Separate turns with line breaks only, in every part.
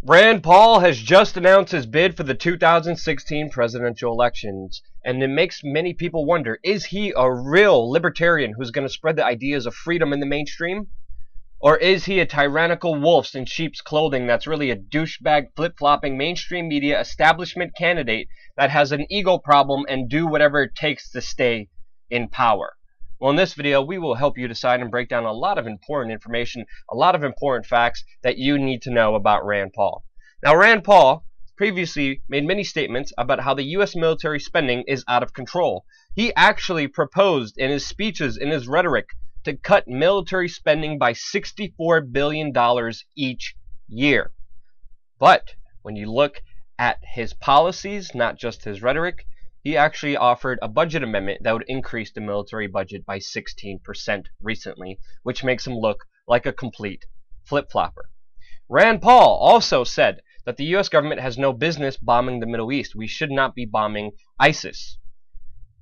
Rand Paul has just announced his bid for the 2016 presidential elections, and it makes many people wonder, is he a real libertarian who's going to spread the ideas of freedom in the mainstream? Or is he a tyrannical wolf in sheep's clothing that's really a douchebag flip-flopping mainstream media establishment candidate that has an ego problem and do whatever it takes to stay in power? Well, in this video, we will help you decide and break down a lot of important information, a lot of important facts that you need to know about Rand Paul. Now, Rand Paul previously made many statements about how the U.S. military spending is out of control. He actually proposed in his speeches, in his rhetoric, to cut military spending by $64 billion each year. But when you look at his policies, not just his rhetoric, he actually offered a budget amendment that would increase the military budget by 16% recently, which makes him look like a complete flip-flopper. Rand Paul also said that the U.S. government has no business bombing the Middle East. We should not be bombing ISIS.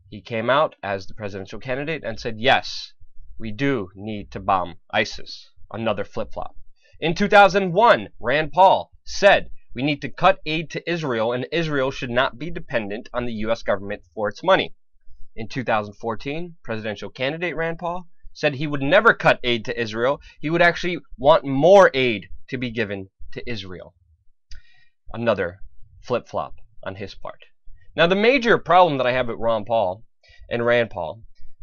He came out as the presidential candidate and said, yes, we do need to bomb ISIS. Another flip-flop. In 2001, Rand Paul said we need to cut aid to Israel, and Israel should not be dependent on the U.S. government for its money. In 2014, presidential candidate Rand Paul said he would never cut aid to Israel. He would actually want more aid to be given to Israel. Another flip-flop on his part. Now, the major problem that I have with Rand Paul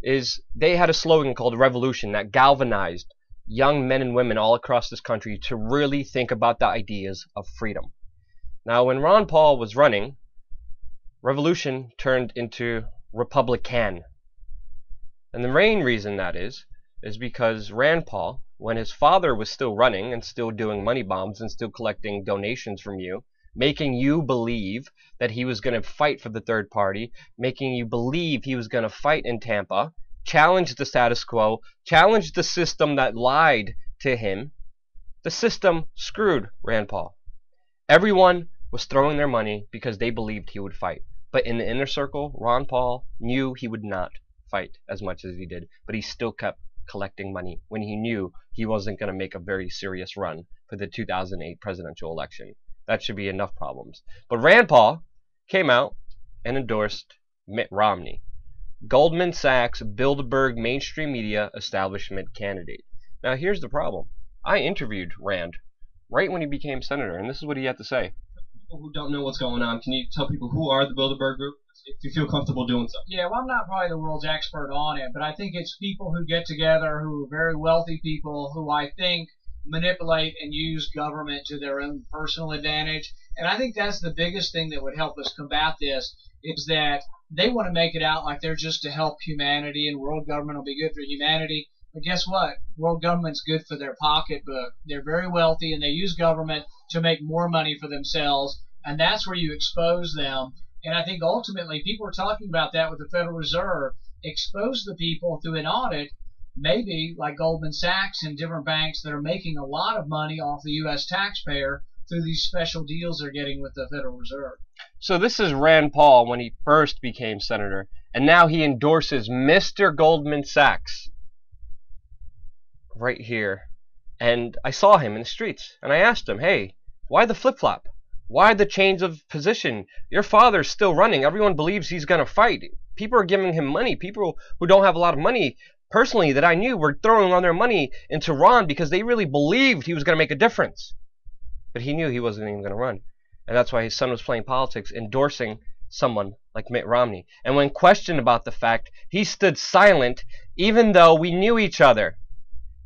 is they had a slogan called Revolution that galvanized young men and women all across this country to really think about the ideas of freedom. Now, when Rand Paul was running, Revolution turned into Republican. And the main reason that is because Rand Paul, when his father was still running and still doing money bombs and still collecting donations from you, making you believe that he was going to fight for the third party, making you believe he was going to fight in Tampa, challenge the status quo, challenge the system that lied to him, the system screwed Rand Paul. Everyone was throwing their money because they believed he would fight. But in the inner circle, Rand Paul knew he would not fight as much as he did, but he still kept collecting money when he knew he wasn't going to make a very serious run for the 2008 presidential election. That should be enough problems. But Rand Paul came out and endorsed Mitt Romney, Goldman Sachs, Bilderberg mainstream media establishment candidate. Now, here's the problem. I interviewed Rand right when he became senator, and this is what he had to say.
People who don't know what's going on, can you tell people who are the Bilderberg group, if you feel comfortable doing so?
Yeah, well, I'm not probably the world's expert on it, but I think it's people who get together who are very wealthy people who I think manipulate and use government to their own personal advantage. And I think that's the biggest thing that would help us combat this, is that they want to make it out like they're just to help humanity and world government will be good for humanity. But guess what? World government's good for their pocketbook. They're very wealthy and they use government to make more money for themselves, and that's where you expose them. And I think ultimately people are talking about that with the Federal Reserve. Expose the people through an audit, maybe like Goldman Sachs and different banks that are making a lot of money off the U.S. taxpayer through these special deals they're getting with the Federal Reserve.
So this is Rand Paul when he first became senator, and now he endorses Mr. Goldman Sachs right here. And I saw him in the streets, and I asked him, hey, why the flip-flop? Why the change of position? Your father's still running. Everyone believes he's going to fight. People are giving him money. People who don't have a lot of money, personally, that I knew, were throwing all their money into Ron because they really believed he was going to make a difference. But he knew he wasn't even going to run. And that's why his son was playing politics, endorsing someone like Mitt Romney. And when questioned about the fact, he stood silent, even though we knew each other.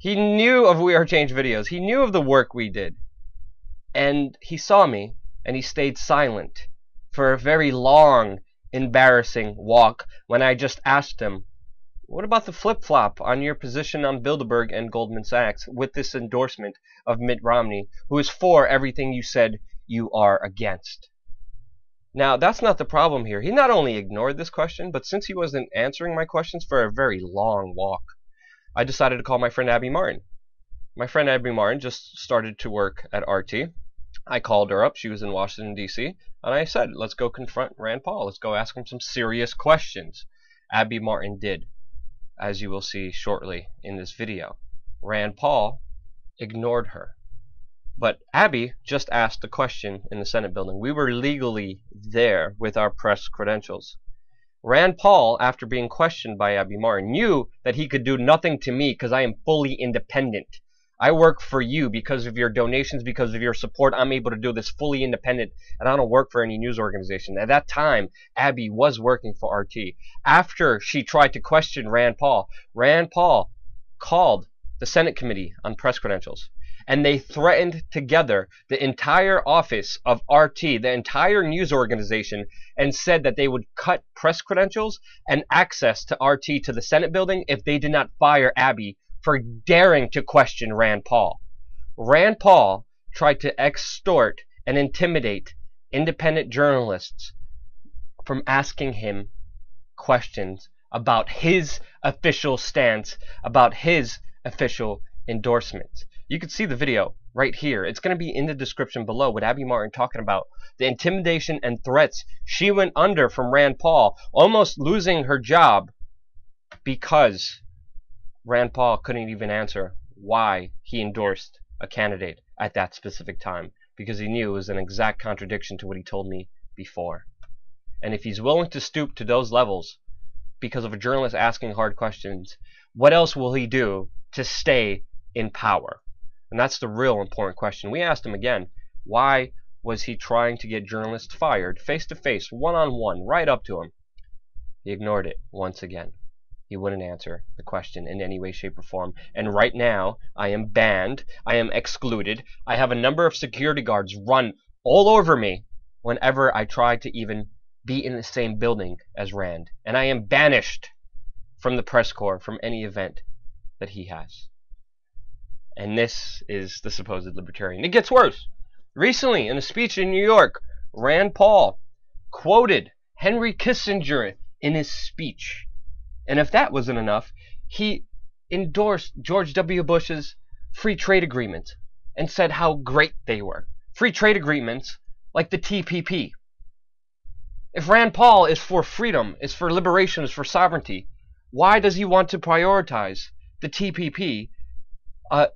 He knew of WeAreChange videos. He knew of the work we did. And he saw me, and he stayed silent for a very long, embarrassing walk when I just asked him, what about the flip-flop on your position on Bilderberg and Goldman Sachs with this endorsement of Mitt Romney, who is for everything you said you are against? Now, that's not the problem here. He not only ignored this question, but since he wasn't answering my questions for a very long walk, I decided to call my friend Abby Martin. My friend Abby Martin just started to work at RT. I called her up. She was in Washington, D.C. And I said, let's go confront Rand Paul. Let's go ask him some serious questions. Abby Martin did, as you will see shortly in this video. Rand Paul ignored her. But Abby just asked a question in the Senate building. We were legally there with our press credentials. Rand Paul, after being questioned by Abby Martin, knew that he could do nothing to me because I am fully independent. I work for you because of your donations, because of your support. I'm able to do this fully independent, and I don't work for any news organization. At that time, Abby was working for RT. After she tried to question Rand Paul called the Senate Committee on Press Credentials, and they threatened together the entire office of RT, the entire news organization, and said that they would cut press credentials and access to RT to the Senate building if they did not fire Abby for daring to question Rand Paul. Rand Paul tried to extort and intimidate independent journalists from asking him questions about his official stance, about his official endorsements. You can see the video right here. It's going to be in the description below with Abby Martin talking about the intimidation and threats she went under from Rand Paul, almost losing her job because Rand Paul couldn't even answer why he endorsed a candidate at that specific time, because he knew it was an exact contradiction to what he told me before. And if he's willing to stoop to those levels because of a journalist asking hard questions, what else will he do to stay in power? And that's the real important question. We asked him again, why was he trying to get journalists fired face to face, one-on-one, right up to him? He ignored it once again. He wouldn't answer the question in any way, shape, or form. And right now, I am banned. I am excluded. I have a number of security guards run all over me whenever I try to even be in the same building as Rand. And I am banished from the press corps from any event that he has. And this is the supposed libertarian. It gets worse. Recently, in a speech in New York, Rand Paul quoted Henry Kissinger in his speech. And if that wasn't enough, he endorsed George W. Bush's free trade agreement and said how great they were. Free trade agreements like the TPP. If Rand Paul is for freedom, is for liberation, is for sovereignty, why does he want to prioritize the TPP, a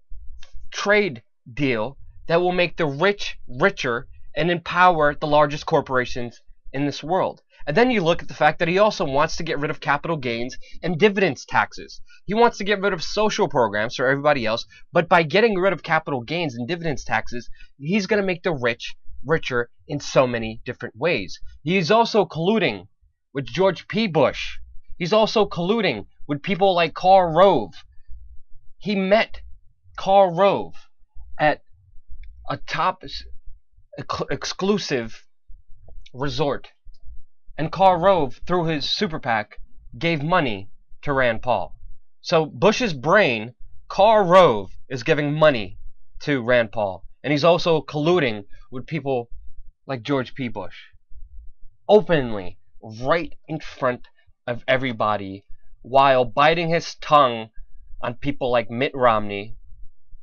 trade deal that will make the rich richer and empower the largest corporations in this world? And then you look at the fact that he also wants to get rid of capital gains and dividends taxes. He wants to get rid of social programs for everybody else, but by getting rid of capital gains and dividends taxes, he's going to make the rich richer in so many different ways. He's also colluding with George P. Bush. He's also colluding with people like Karl Rove. He met Karl Rove at a top exclusive resort. And Karl Rove, through his super PAC, gave money to Rand Paul. So Bush's brain, Karl Rove, is giving money to Rand Paul. And he's also colluding with people like George P. Bush. Openly, right in front of everybody, while biting his tongue on people like Mitt Romney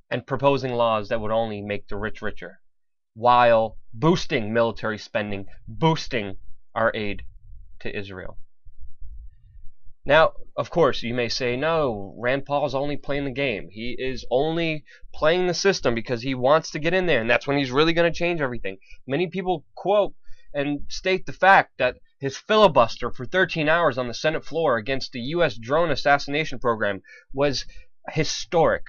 and proposing laws that would only make the rich richer, while boosting military spending, boosting our aid to Israel. Now, of course, you may say, no, Rand Paul is only playing the game. He is only playing the system because he wants to get in there, and that's when he's really going to change everything. Many people quote and state the fact that his filibuster for 13 hours on the Senate floor against the U.S. drone assassination program was historic.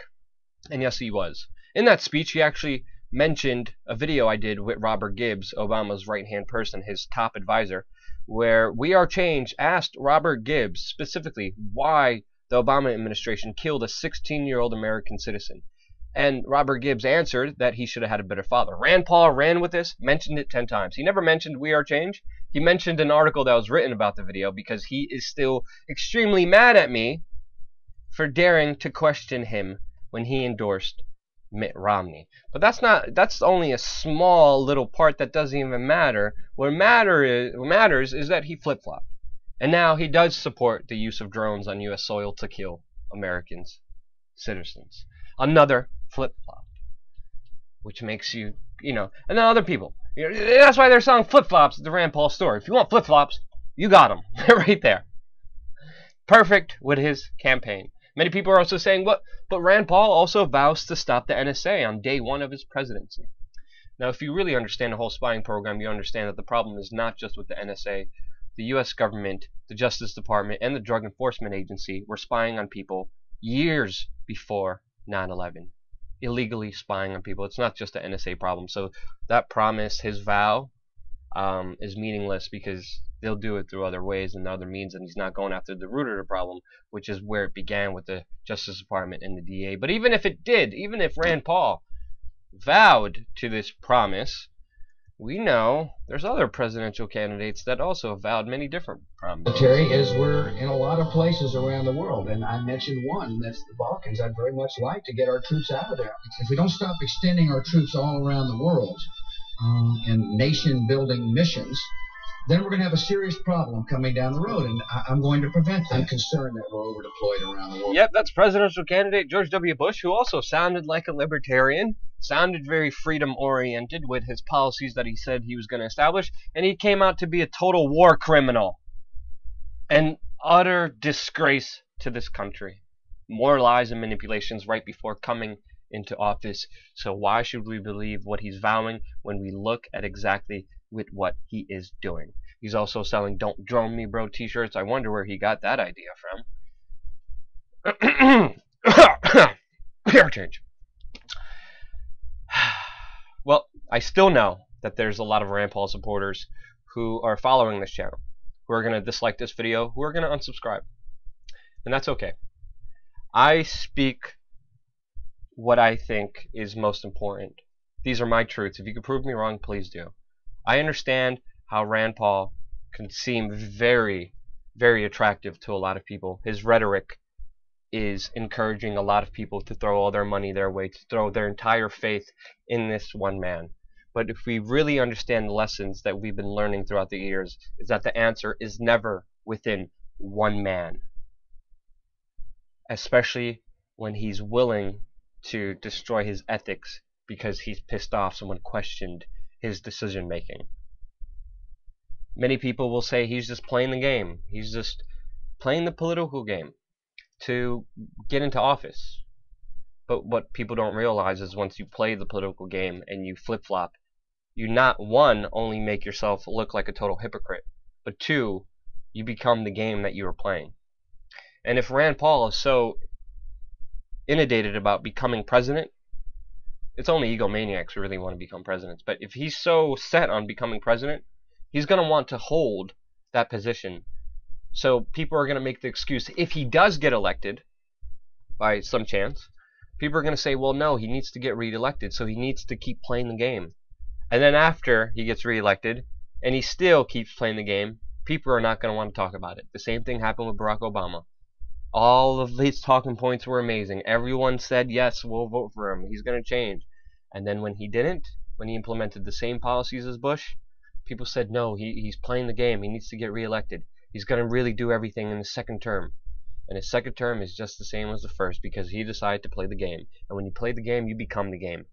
And yes, he was. In that speech, he actually mentioned a video I did with Robert Gibbs, Obama's right-hand person, his top advisor, where WeAreChange asked Robert Gibbs specifically why the Obama administration killed a 16-year-old American citizen. And Robert Gibbs answered that he should have had a better father. Rand Paul ran with this, mentioned it 10 times. He never mentioned WeAreChange. He mentioned an article that was written about the video because he is still extremely mad at me for daring to question him when he endorsed Mitt Romney. But that's only a small little part that doesn't even matter. What matters is that he flip-flopped. And now he does support the use of drones on U.S. soil to kill Americans, citizens. Another flip-flop. Which makes you, and then other people. That's why they're selling flip-flops at the Rand Paul store. If you want flip-flops, you got them. They're right there. Perfect with his campaign. Many people are also saying, but Rand Paul also vows to stop the NSA on day one of his presidency. Now, if you really understand the whole spying program, you understand that the problem is not just with the NSA. The U.S. government, the Justice Department, and the Drug Enforcement Agency were spying on people years before 9/11. Illegally spying on people. It's not just an NSA problem. So that promise, his vow, is meaningless because they'll do it through other ways and other means, and he's not going after the root of the problem, which is where it began with the Justice Department and the DA. But even if it did, even if Rand Paul vowed to this promise, we know there's other presidential candidates that also have vowed many different promises.
Terry, is we're in a lot of places around the world, and I mentioned one, that's the Balkans. I'd very much like to get our troops out of there. If we don't stop extending our troops all around the world in nation-building missions, then we're going to have a serious problem coming down the road, and I'm going to prevent that. I'm concerned that we're over-deployed around the world.
Yep, that's presidential candidate George W. Bush, who also sounded like a libertarian, sounded very freedom-oriented with his policies that he said he was going to establish, and he came out to be a total war criminal. An utter disgrace to this country. More lies and manipulations right before coming into office. So why should we believe what he's vowing when we look at exactly with what he is doing? He's also selling "Don't Drone Me, Bro" t-shirts. I wonder where he got that idea from. WeAreChange. Well, I still know that there's a lot of Rand Paul supporters who are following this channel, who are going to dislike this video, who are going to unsubscribe. And that's okay. I speak what I think is most important. These are my truths. If you can prove me wrong, please do. I understand how Rand Paul can seem very, very attractive to a lot of people. His rhetoric is encouraging a lot of people to throw all their money their way, to throw their entire faith in this one man. But if we really understand the lessons that we've been learning throughout the years, is that the answer is never within one man. Especially when he's willing to destroy his ethics because he's pissed off someone questioned his decision making. Many people will say he's just playing the game. He's just playing the political game to get into office. But what people don't realize is once you play the political game and you flip-flop, you not, one, only make yourself look like a total hypocrite, but two, you become the game that you are playing. And if Rand Paul is so inundated about becoming president, it's only egomaniacs who really want to become presidents. But if he's so set on becoming president, he's going to want to hold that position. So people are going to make the excuse, if he does get elected, by some chance, people are going to say, well, no, he needs to get reelected, so he needs to keep playing the game. And then after he gets reelected, and he still keeps playing the game, people are not going to want to talk about it. The same thing happened with Barack Obama. All of his talking points were amazing. Everyone said, yes, we'll vote for him. He's going to change. And then when he didn't, when he implemented the same policies as Bush, people said, no, he's playing the game. He needs to get reelected. He's going to really do everything in his second term. And his second term is just the same as the first because he decided to play the game. And when you play the game, you become the game.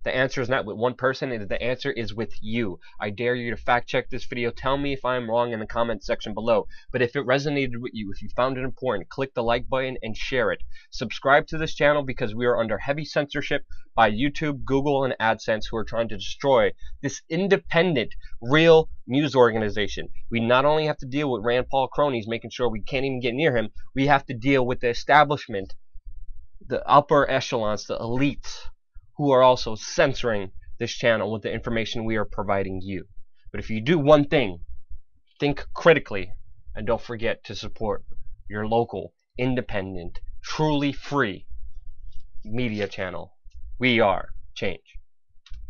The answer is not with one person, the answer is with you. I dare you to fact check this video. Tell me if I'm wrong in the comment section below. But if it resonated with you, if you found it important, click the like button and share it. Subscribe to this channel because we are under heavy censorship by YouTube, Google, and AdSense who are trying to destroy this independent, real news organization. We not only have to deal with Rand Paul cronies making sure we can't even get near him, we have to deal with the establishment, the upper echelons, the elites, who are also censoring this channel with the information we are providing you. But if you do one thing, think critically, and don't forget to support your local, independent, truly free media channel. We are change.